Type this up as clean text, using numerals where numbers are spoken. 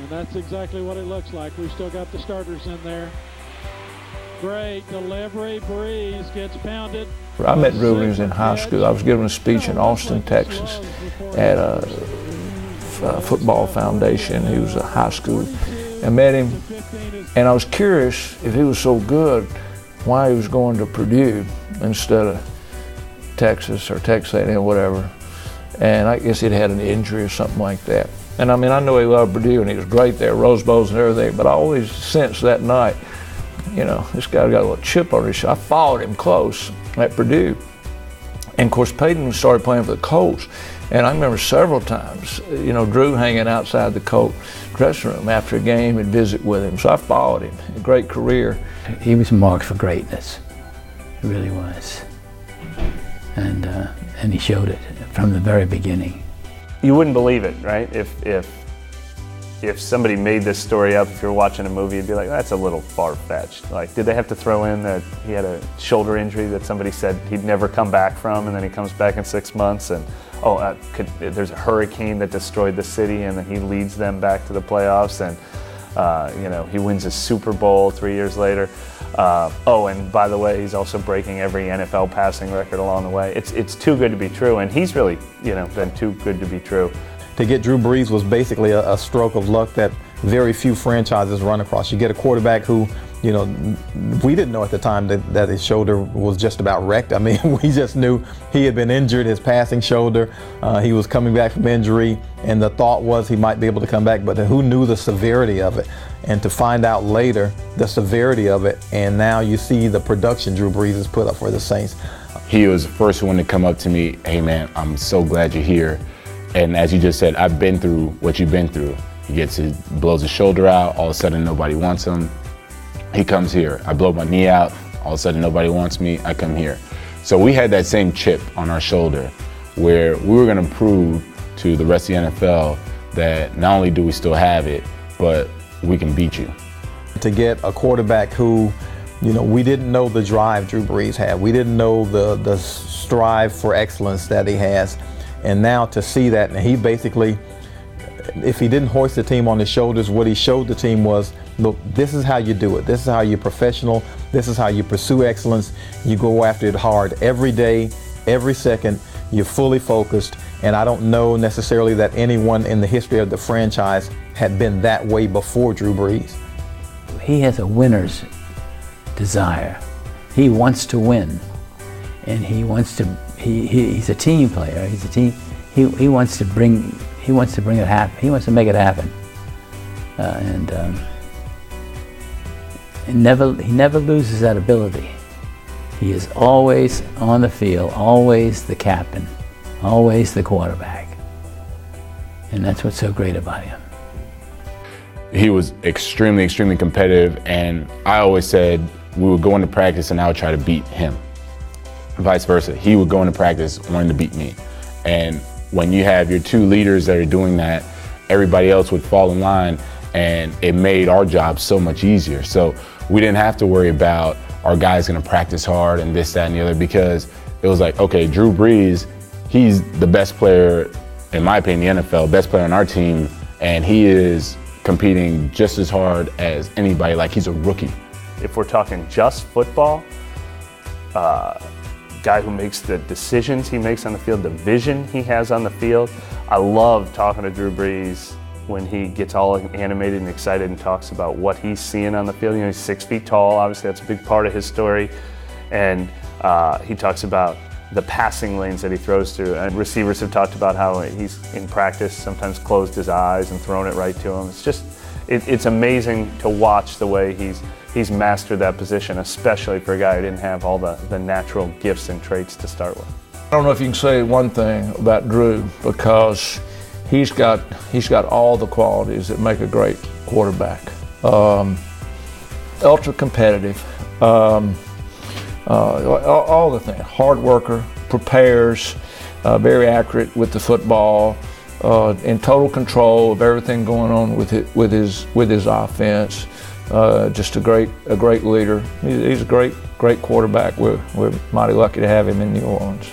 And that's exactly what it looks like. We've still got the starters in there. Great delivery. Breeze gets pounded. I met Drew when he was in high school. I was giving a speech in Austin, Texas at a football foundation. He was a high school. I met him, and I was curious if he was so good, why he was going to Purdue instead of Texas or Texas A&M, whatever. And I guess he'd had an injury or something like that. And I mean, I know he loved Purdue and he was great there, Rose Bowls and everything, but I always sensed that night, you know, this guy got a little chip on his shoulder. I followed him close at Purdue. And of course, Peyton started playing for the Colts. And I remember several times, you know, Drew hanging outside the Colt dressing room after a game and visit with him. So I followed him, a great career. He was marked for greatness, he really was. And he showed it from the very beginning. You wouldn't believe it, right? If somebody made this story up, if you were watching a movie, you'd be like, that's a little far-fetched. Like, did they have to throw in that he had a shoulder injury that somebody said he'd never come back from, and then he comes back in 6 months, and there's a hurricane that destroyed the city, and then he leads them back to the playoffs, and you know, he wins a Super Bowl 3 years later. Oh, and by the way, he's also breaking every NFL passing record along the way. It's too good to be true, and he's really, you know, been too good to be true. To get Drew Brees was basically a stroke of luck that very few franchises run across. You get a quarterback who, you know, we didn't know at the time that his shoulder was just about wrecked. I mean, we just knew he had been injured, his passing shoulder. He was coming back from injury, and the thought was he might be able to come back, but who knew the severity of it? And to find out later the severity of it, and now you see the production Drew Brees has put up for the Saints. He was the first one to come up to me, hey man, I'm so glad you're here. And as you just said, I've been through what you've been through. He blows his shoulder out, all of a sudden nobody wants him. He comes here. I blow my knee out, all of a sudden nobody wants me, I come here. So we had that same chip on our shoulder where we were gonna prove to the rest of the NFL that not only do we still have it, but we can beat you. To get a quarterback who, you know, we didn't know the drive Drew Brees had. We didn't know the strive for excellence that he has. And now to see that, and he basically, if he didn't hoist the team on his shoulders, what he showed the team was, look, this is how you do it. This is how you're professional. This is how you pursue excellence. You go after it hard every day, every second. You're fully focused. And I don't know necessarily that anyone in the history of the franchise had been that way before Drew Brees. He has a winner's desire. He wants to win. And he wants to, he's a team player. He's a team, he wants to bring it happen. He wants to make it happen. He never loses that ability. He is always on the field, always the captain, always the quarterback. And that's what's so great about him. He was extremely, extremely competitive, and I always said we would go into practice and I would try to beat him. Vice versa. He would go into practice wanting to beat me. And when you have your two leaders that are doing that, everybody else would fall in line, and it made our job so much easier. So we didn't have to worry about our guys gonna practice hard and this, that, and the other, because it was like, okay, Drew Brees, he's the best player, in my opinion, in the NFL, best player on our team, and he is competing just as hard as anybody, like he's a rookie. If we're talking just football, guy who makes the decisions he makes on the field, the vision he has on the field. I love talking to Drew Brees when he gets all animated and excited and talks about what he's seeing on the field. You know, he's 6 feet tall, obviously that's a big part of his story. And he talks about the passing lanes that he throws through. And receivers have talked about how he's in practice sometimes closed his eyes and thrown it right to him. It's just, it's amazing to watch the way he's mastered that position, especially for a guy who didn't have all the natural gifts and traits to start with. I don't know if you can say one thing about Drew, because he's got all the qualities that make a great quarterback. Ultra competitive, all the things. Hard worker, prepares, very accurate with the football, in total control of everything going on with his offense. Just a great leader. He's a great quarterback. We're mighty lucky to have him in New Orleans.